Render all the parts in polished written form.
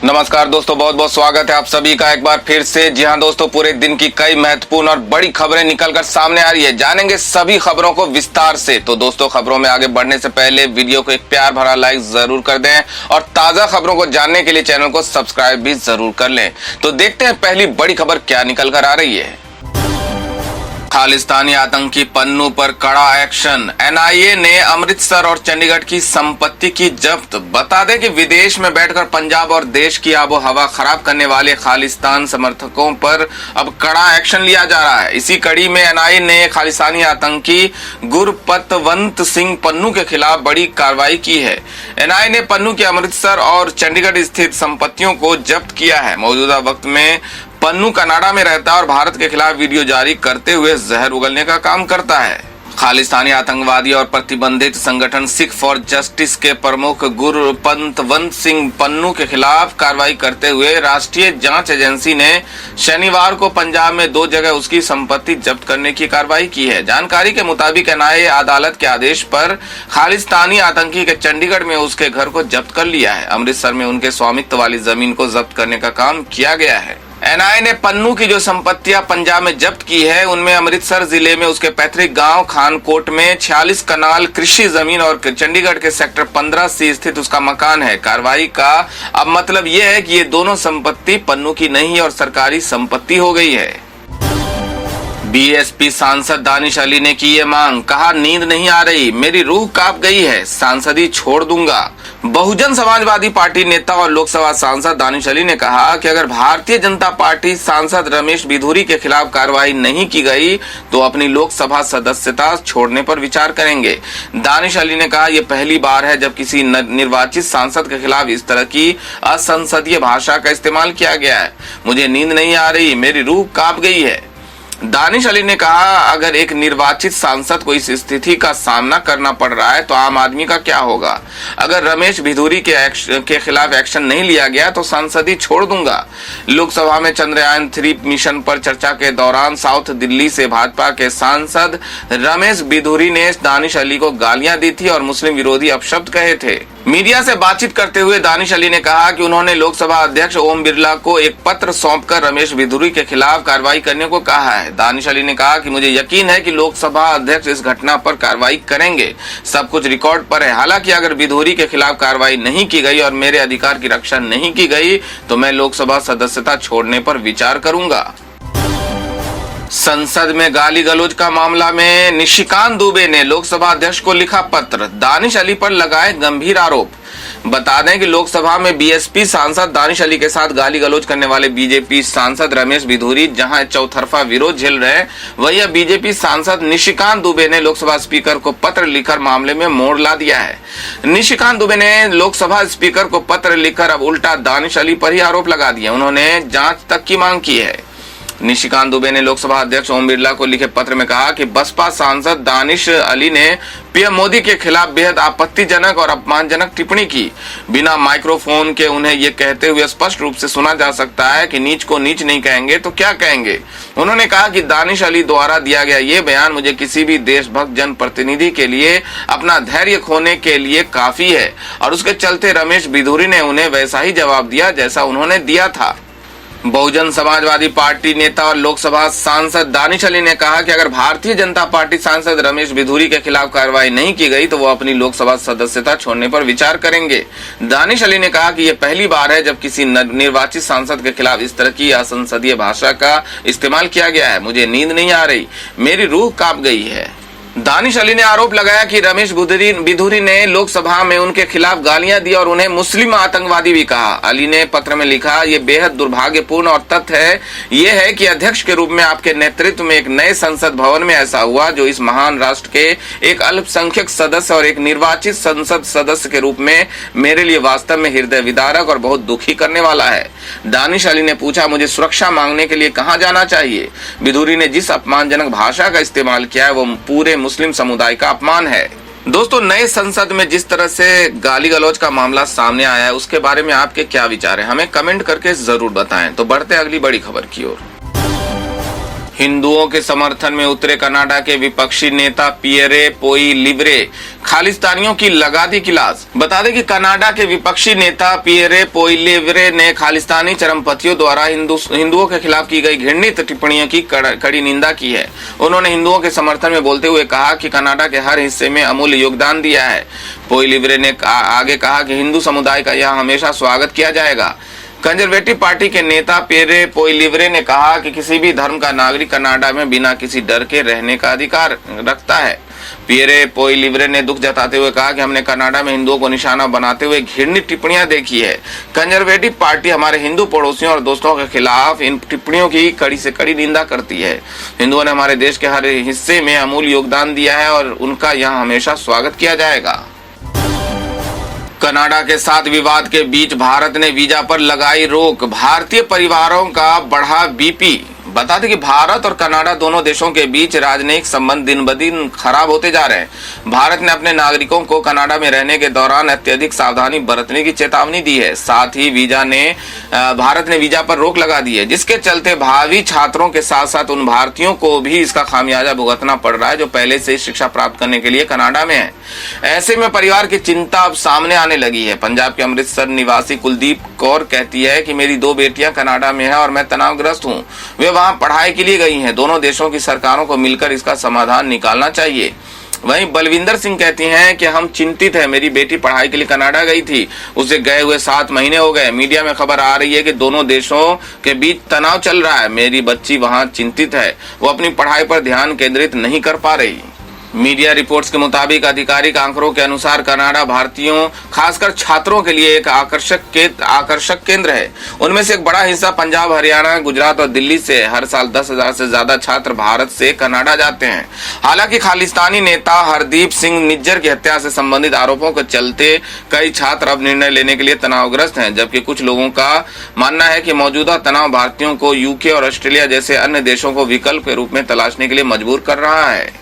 नमस्कार दोस्तों, बहुत बहुत स्वागत है आप सभी का एक बार फिर से। जी हां दोस्तों, पूरे दिन की कई महत्वपूर्ण और बड़ी खबरें निकलकर सामने आ रही है। जानेंगे सभी खबरों को विस्तार से। तो दोस्तों, खबरों में आगे बढ़ने से पहले वीडियो को एक प्यार भरा लाइक जरूर कर दें और ताजा खबरों को जानने के लिए चैनल को सब्सक्राइब भी जरूर कर लें। तो देखते हैं पहली बड़ी खबर क्या निकल कर आ रही है। खालिस्तानी आतंकी पन्नू पर कड़ा एक्शन। एनआईए ने अमृतसर और चंडीगढ़ की संपत्ति की जब्त। बता दें कि विदेश में बैठकर पंजाब और देश की आबो हवा खराब करने वाले खालिस्तान समर्थकों पर अब कड़ा एक्शन लिया जा रहा है। इसी कड़ी में एनआईए ने खालिस्तानी आतंकी गुरपतवंत सिंह पन्नू के खिलाफ बड़ी कार्रवाई की है। एनआईए ने पन्नू की अमृतसर और चंडीगढ़ स्थित संपत्तियों को जब्त किया है। मौजूदा वक्त में पन्नू कनाडा में रहता है और भारत के खिलाफ वीडियो जारी करते हुए जहर उगलने का काम करता है। खालिस्तानी आतंकवादी और प्रतिबंधित संगठन सिख फॉर जस्टिस के प्रमुख गुरपतवंत सिंह पन्नू के खिलाफ कार्रवाई करते हुए राष्ट्रीय जांच एजेंसी ने शनिवार को पंजाब में 2 जगह उसकी संपत्ति जब्त करने की कार्रवाई की है। जानकारी के मुताबिक एनआईए अदालत के आदेश पर खालिस्तानी आतंकी के चंडीगढ़ में उसके घर को जब्त कर लिया है। अमृतसर में उनके स्वामित्व वाली जमीन को जब्त करने का काम किया गया है। एनआईए ने पन्नू की जो संपत्तियां पंजाब में जब्त की है, उनमें अमृतसर जिले में उसके पैतृक गांव खानकोट में 46 कनाल कृषि जमीन और चंडीगढ़ के सेक्टर 15 से स्थित उसका मकान है। कार्रवाई का अब मतलब यह है कि ये दोनों संपत्ति पन्नू की नहीं और सरकारी संपत्ति हो गई है। बीएसपी सांसद दानिश अली ने की ये मांग। कहा, नींद नहीं आ रही, मेरी रूह कांप गई है, सांसदी छोड़ दूंगा। बहुजन समाजवादी पार्टी नेता और लोकसभा सांसद दानिश अली ने कहा कि अगर भारतीय जनता पार्टी सांसद रमेश बिधूरी के खिलाफ कार्रवाई नहीं की गई तो अपनी लोकसभा सदस्यता छोड़ने पर विचार करेंगे। दानिश अली ने कहा, यह पहली बार है जब किसी निर्वाचित सांसद के खिलाफ इस तरह की असंसदीय भाषा का इस्तेमाल किया गया है। मुझे नींद नहीं आ रही, मेरी रूह कांप गई है। दानिश अली ने कहा, अगर एक निर्वाचित सांसद को इस स्थिति का सामना करना पड़ रहा है तो आम आदमी का क्या होगा। अगर रमेश बिधूरी के खिलाफ एक्शन नहीं लिया गया तो सांसदी छोड़ दूंगा। लोकसभा में चंद्रयान 3 मिशन पर चर्चा के दौरान साउथ दिल्ली से भाजपा के सांसद रमेश बिधूरी ने दानिश अली को गालियां दी थी और मुस्लिम विरोधी अपशब्द कहे थे। मीडिया से बातचीत करते हुए दानिश अली ने कहा कि उन्होंने लोकसभा अध्यक्ष ओम बिरला को एक पत्र सौंपकर रमेश बिधूरी के खिलाफ कार्रवाई करने को कहा है। दानिश अली ने कहा कि मुझे यकीन है कि लोकसभा अध्यक्ष इस घटना पर कार्रवाई करेंगे। सब कुछ रिकॉर्ड पर है। हालांकि अगर बिधूरी के खिलाफ कार्रवाई नहीं की गई और मेरे अधिकार की रक्षा नहीं की गई तो मैं लोकसभा सदस्यता छोड़ने पर विचार करूंगा। संसद में गाली गलौज का मामला में निशिकांत दुबे ने लोकसभा अध्यक्ष को लिखा पत्र। दानिश अली पर लगाए गंभीर आरोप। बता दें कि लोकसभा में बीएसपी सांसद दानिश अली के साथ गाली गलौज करने वाले बीजेपी सांसद रमेश बिधूरी जहां चौतरफा विरोध झेल रहे हैं, वहीं बीजेपी सांसद निशिकांत दुबे ने लोकसभा स्पीकर को पत्र लिखकर मामले में मोड़ ला दिया है। निशिकांत दुबे ने लोकसभा स्पीकर को पत्र लिखकर अब उल्टा दानिश अली पर ही आरोप लगा दिए। उन्होंने जांच तक की मांग की है। निशिकांत दुबे ने लोकसभा अध्यक्ष ओम बिरला को लिखे पत्र में कहा कि बसपा सांसद दानिश अली ने पीएम मोदी के खिलाफ बेहद आपत्तिजनक और अपमानजनक टिप्पणी की। बिना माइक्रोफोन के उन्हें ये कहते हुए स्पष्ट रूप से सुना जा सकता है कि नीच को नीच नहीं कहेंगे तो क्या कहेंगे। उन्होंने कहा कि दानिश अली द्वारा दिया गया ये बयान मुझे किसी भी देशभक्त जनप्रतिनिधि के लिए अपना धैर्य खोने के लिए काफी है और उसके चलते रमेश बिधूरी ने उन्हें वैसा ही जवाब दिया जैसा उन्होंने दिया था। बहुजन समाजवादी पार्टी नेता और लोकसभा सांसद दानिश अली ने कहा कि अगर भारतीय जनता पार्टी सांसद रमेश बिधूरी के खिलाफ कार्रवाई नहीं की गई तो वो अपनी लोकसभा सदस्यता छोड़ने पर विचार करेंगे। दानिश अली ने कहा कि यह पहली बार है जब किसी निर्वाचित सांसद के खिलाफ इस तरह की असंसदीय भाषा का इस्तेमाल किया गया है। मुझे नींद नहीं आ रही, मेरी रूह कांप गई है। दानिश अली ने आरोप लगाया कि रमेश बिधूरी ने लोकसभा में उनके खिलाफ गालियां दी और उन्हें मुस्लिम आतंकवादी भी कहा। अली ने पत्र में लिखा, ये बेहद दुर्भाग्यपूर्ण और तथ्य है ये है कि अध्यक्ष के रूप में आपके नेतृत्व में एक नए संसद भवन में ऐसा हुआ जो इस महान राष्ट्र के एक अल्पसंख्यक सदस्य और एक निर्वाचित संसद सदस्य के रूप में मेरे लिए वास्तव में हृदय विदारक और बहुत दुखी करने वाला है। दानिश अली ने पूछा, मुझे सुरक्षा मांगने के लिए कहाँ जाना चाहिए। बिधूरी ने जिस अपमानजनक भाषा का इस्तेमाल किया है वो पूरे मुस्लिम समुदाय का अपमान है। दोस्तों, नए संसद में जिस तरह से गाली गलौज का मामला सामने आया है उसके बारे में आपके क्या विचार है, हमें कमेंट करके जरूर बताएं। तो बढ़ते अगली बड़ी खबर की ओर। हिंदुओं के समर्थन में उतरे कनाडा के विपक्षी नेता पियरे पोइलिव्रे, खालिस्तानियों की लगा दी क्लास। बता दें कि कनाडा के विपक्षी नेता पियरे पोइलिव्रे ने खालिस्तानी चरमपंथियों द्वारा हिंदुओं के खिलाफ की गई घृणित टिप्पणियों की कड़ी निंदा की है। उन्होंने हिंदुओं के समर्थन में बोलते हुए कहा कि कनाडा के हर हिस्से में अमूल्य योगदान दिया है। पोइलिव्रे ने आगे कहा कि हिंदू समुदाय का यहाँ हमेशा स्वागत किया जाएगा। कंजर्वेटिव पार्टी के नेता पियरे पोइलिव्रे ने कहा कि किसी भी धर्म का नागरिक कनाडा में बिना किसी डर के रहने का अधिकार रखता है। पियरे पोइलिव्रे ने दुख जताते हुए कहा कि हमने कनाडा में हिंदुओं को निशाना बनाते हुए घृणित टिप्पणियां देखी है। कंजर्वेटिव पार्टी हमारे हिंदू पड़ोसियों और दोस्तों के खिलाफ इन टिप्पणियों की कड़ी से कड़ी निंदा करती है। हिंदुओं ने हमारे देश के हर हिस्से में अमूल्य योगदान दिया है और उनका यहाँ हमेशा स्वागत किया जाएगा। कनाडा के साथ विवाद के बीच भारत ने वीजा पर लगाई रोक, भारतीय परिवारों का बढ़ा बीपी। बता दें कि भारत और कनाडा दोनों देशों के बीच राजनयिक संबंध दिन ब दिन खराब होते जा रहे हैं। भारत ने अपने नागरिकों को कनाडा में रहने के दौरान अत्यधिक सावधानी बरतने की चेतावनी दी है। साथ ही भारत ने वीजा पर रोक लगा दी है, जिसके चलते भावी छात्रों के साथ साथ उन भारतीयों को भी इसका खामियाजा भुगतना पड़ रहा है जो पहले से शिक्षा प्राप्त करने के लिए कनाडा में है। ऐसे में परिवार की चिंता अब सामने आने लगी है। पंजाब के अमृतसर निवासी कुलदीप कौर कहती है कि मेरी 2 बेटियां कनाडा में हैं और मैं तनावग्रस्त हूं। वे वहां पढ़ाई के लिए गई हैं। दोनों देशों की सरकारों को मिलकर इसका समाधान निकालना चाहिए। वहीं बलविंदर सिंह कहती हैं कि हम चिंतित हैं। मेरी बेटी पढ़ाई के लिए कनाडा गई थी, उसे गए हुए 7 महीने हो गए। मीडिया में खबर आ रही है कि दोनों देशों के बीच तनाव चल रहा है। मेरी बच्ची वहां चिंतित है, वो अपनी पढ़ाई पर ध्यान केंद्रित नहीं कर पा रही। मीडिया रिपोर्ट्स के मुताबिक आधिकारिक आंकड़ों के अनुसार कनाडा भारतीयों खासकर छात्रों के लिए एक आकर्षक केंद्र है। उनमें से एक बड़ा हिस्सा पंजाब, हरियाणा, गुजरात और दिल्ली से हर साल 10,000 से ज्यादा छात्र भारत से कनाडा जाते हैं। हालांकि खालिस्तानी नेता हरदीप सिंह निज्जर की हत्या से संबंधित आरोपों के चलते कई छात्र अब निर्णय लेने के लिए तनावग्रस्त हैं, जबकि कुछ लोगों का मानना है कि मौजूदा तनाव भारतीयों को यूके और ऑस्ट्रेलिया जैसे अन्य देशों को विकल्प के रूप में तलाशने के लिए मजबूर कर रहा है।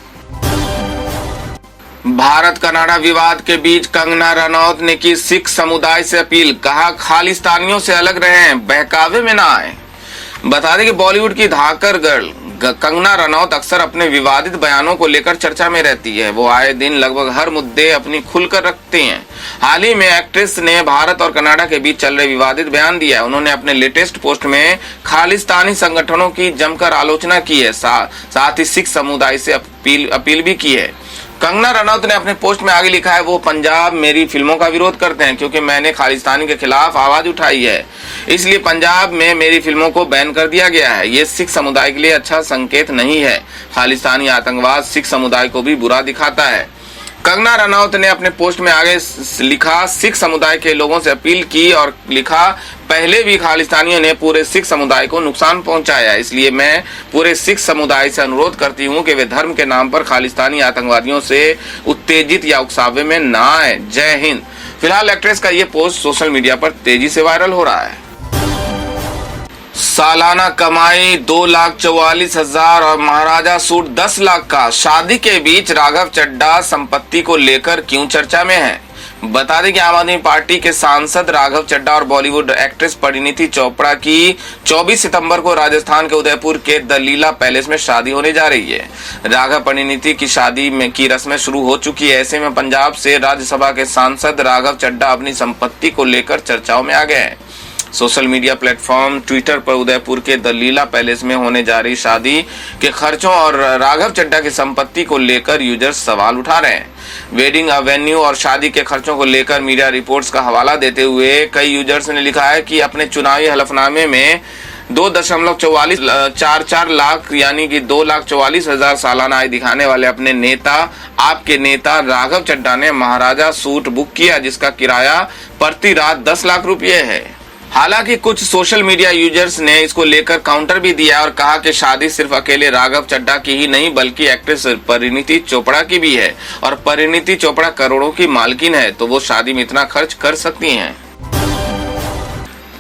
भारत कनाडा विवाद के बीच कंगना रनौत ने की सिख समुदाय से अपील, कहा खालिस्तानियों से अलग रहें, बहकावे में ना आए। बता दें कि बॉलीवुड की धाकर गर्ल कंगना रनौत अक्सर अपने विवादित बयानों को लेकर चर्चा में रहती है। वो आए दिन लगभग हर मुद्दे अपनी खुलकर रखती हैं। हाल ही में एक्ट्रेस ने भारत और कनाडा के बीच चल रहे विवादित बयान दिया है। उन्होंने अपने लेटेस्ट पोस्ट में खालिस्तानी संगठनों की जमकर आलोचना की है, साथ ही सिख समुदाय से अपील भी की है। कंगना रनौत ने अपने पोस्ट में आगे लिखा है, वो पंजाब मेरी फिल्मों का विरोध करते हैं क्योंकि मैंने खालिस्तानी के खिलाफ आवाज उठाई है, इसलिए पंजाब में मेरी फिल्मों को बैन कर दिया गया है। ये सिख समुदाय के लिए अच्छा संकेत नहीं है। खालिस्तानी आतंकवाद सिख समुदाय को भी बुरा दिखाता है। कंगना रनौत ने अपने पोस्ट में आगे लिखा, सिख समुदाय के लोगों से अपील की और लिखा, पहले भी खालिस्तानियों ने पूरे सिख समुदाय को नुकसान पहुंचाया, इसलिए मैं पूरे सिख समुदाय से अनुरोध करती हूं कि वे धर्म के नाम पर खालिस्तानी आतंकवादियों से उत्तेजित या उकसावे में ना आए। जय हिंद। फिलहाल एक्ट्रेस का ये पोस्ट सोशल मीडिया पर तेजी से वायरल हो रहा है। सालाना कमाई 2,44,000 और महाराजा सूट 10 लाख का, शादी के बीच राघव चड्ढा संपत्ति को लेकर क्यों चर्चा में है। बता दें कि आम आदमी पार्टी के सांसद राघव चड्ढा और बॉलीवुड एक्ट्रेस परिणीति चोपड़ा की 24 सितंबर को राजस्थान के उदयपुर के द लीला पैलेस में शादी होने जा रही है। राघव परिणीति की शादी में की रस्में शुरू हो चुकी है। ऐसे में पंजाब से राज्यसभा के सांसद राघव चड्ढा अपनी संपत्ति को लेकर चर्चाओं में आ गए हैं। सोशल मीडिया प्लेटफॉर्म ट्विटर पर उदयपुर के द लीला पैलेस में होने जा रही शादी के खर्चों और राघव चड्ढा की संपत्ति को लेकर यूजर्स सवाल उठा रहे हैं। वेडिंग वेन्यू और शादी के खर्चों को लेकर मीडिया रिपोर्ट्स का हवाला देते हुए कई यूजर्स ने लिखा है कि अपने चुनावी हलफनामे में 2.44 लाख यानी कि 2,44,000 सालाना आय दिखाने वाले अपने नेता आपके नेता राघव चड्ढा ने महाराजा सूट बुक किया, जिसका किराया प्रति रात 10 लाख रुपये है। हालांकि कुछ सोशल मीडिया यूजर्स ने इसको लेकर काउंटर भी दिया और कहा कि शादी सिर्फ अकेले राघव चड्ढा की ही नहीं बल्कि एक्ट्रेस परिणीति चोपड़ा की भी है और परिणीति चोपड़ा करोड़ों की मालकिन है, तो वो शादी में इतना खर्च कर सकती हैं।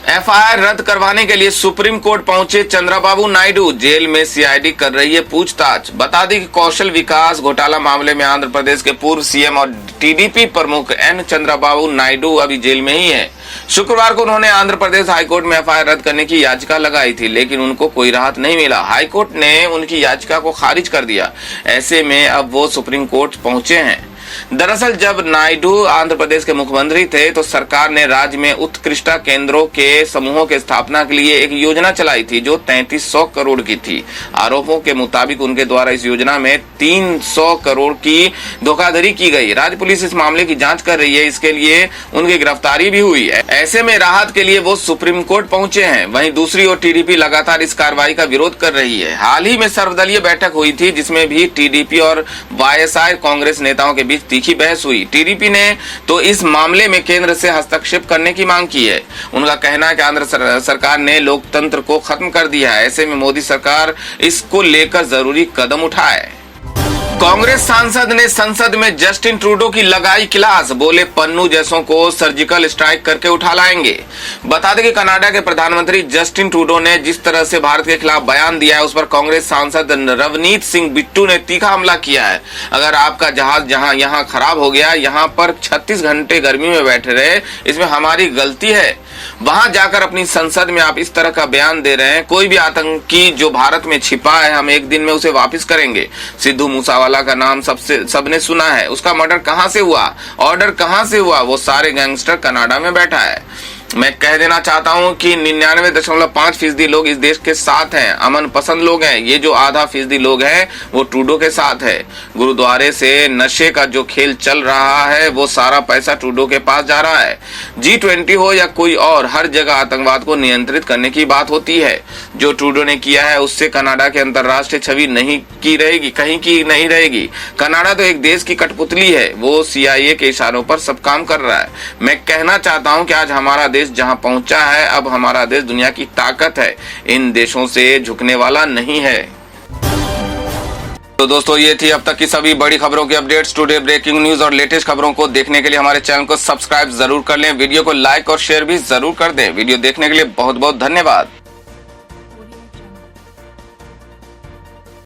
एफआईआर रद्द करवाने के लिए सुप्रीम कोर्ट पहुंचे चंद्रबाबू नायडू। जेल में सीआईडी कर रही है पूछताछ। बता दें कि कौशल विकास घोटाला मामले में आंध्र प्रदेश के पूर्व सीएम और टीडीपी प्रमुख एन चंद्रबाबू नायडू अभी जेल में ही है। शुक्रवार को उन्होंने आंध्र प्रदेश हाईकोर्ट में एफआईआर रद्द करने की याचिका लगाई थी, लेकिन उनको कोई राहत नहीं मिला। हाईकोर्ट ने उनकी याचिका को खारिज कर दिया। ऐसे में अब वो सुप्रीम कोर्ट पहुंचे हैं। दरअसल जब नायडू आंध्र प्रदेश के मुख्यमंत्री थे तो सरकार ने राज्य में उत्कृष्टता केंद्रों के समूहों के स्थापना के लिए एक योजना चलाई थी जो 3300 करोड़ की थी। आरोपों के मुताबिक उनके द्वारा इस योजना में 300 करोड़ की धोखाधड़ी की गई। राज्य पुलिस इस मामले की जांच कर रही है। इसके लिए उनकी गिरफ्तारी भी हुई है। ऐसे में राहत के लिए वो सुप्रीम कोर्ट पहुंचे हैं। वहीं दूसरी ओर टीडीपी लगातार इस कार्रवाई का विरोध कर रही है। हाल ही में सर्वदलीय बैठक हुई थी जिसमें भी टीडीपी और वाईएसआर कांग्रेस नेताओं के बीच तीखी बहस हुई। टीडीपी ने तो इस मामले में केंद्र से हस्तक्षेप करने की मांग की है। उनका कहना है कि आंध्र सरकार ने लोकतंत्र को खत्म कर दिया है। ऐसे में मोदी सरकार इसको लेकर जरूरी कदम उठाए। कांग्रेस सांसद ने संसद में जस्टिन ट्रूडो की लगाई क्लास। बोले पन्नू जैसों को सर्जिकल स्ट्राइक करके उठा लाएंगे। बता दें कि कनाडा के प्रधानमंत्री जस्टिन ट्रूडो ने जिस तरह से भारत के खिलाफ बयान दिया है उस पर कांग्रेस सांसद रवनीत सिंह बिट्टू ने तीखा हमला किया है। अगर आपका जहाज यहाँ खराब हो गया, यहाँ पर 36 घंटे गर्मी में बैठे रहे, इसमें हमारी गलती है। वहां जाकर अपनी संसद में आप इस तरह का बयान दे रहे हैं। कोई भी आतंकी जो भारत में छिपा है हम एक दिन में उसे वापस करेंगे। सिद्धू मूसावाला का नाम सबने सुना है। उसका मर्डर कहां से हुआ, ऑर्डर कहां से हुआ? वो सारे गैंगस्टर कनाडा में बैठा है। मैं कह देना चाहता हूं कि 99.5% लोग इस देश के साथ हैं, अमन पसंद लोग हैं। ये जो आधा फीसदी लोग हैं वो ट्रूडो के साथ है। गुरुद्वारे से नशे का जो खेल चल रहा है वो सारा पैसा ट्रूडो के पास जा रहा है। G20 हो या कोई और, हर जगह आतंकवाद को नियंत्रित करने की बात होती है। जो ट्रूडो ने किया है उससे कनाडा की अंतर्राष्ट्रीय छवि नहीं की रहेगी, कहीं की नहीं रहेगी। कनाडा तो एक देश की कठपुतली है। वो CIA के इशारों पर सब काम कर रहा है। मैं कहना चाहता हूं कि आज हमारा देश जहां पहुंचा है, अब हमारा देश दुनिया की ताकत है, इन देशों से झुकने वाला नहीं है। तो दोस्तों ये थी अब तक की सभी बड़ी खबरों की अपडेट्स। टुडे ब्रेकिंग न्यूज और लेटेस्ट खबरों को देखने के लिए हमारे चैनल को सब्सक्राइब जरूर कर लें। वीडियो को लाइक और शेयर भी जरूर कर दें। वीडियो देखने के लिए बहुत बहुत धन्यवाद।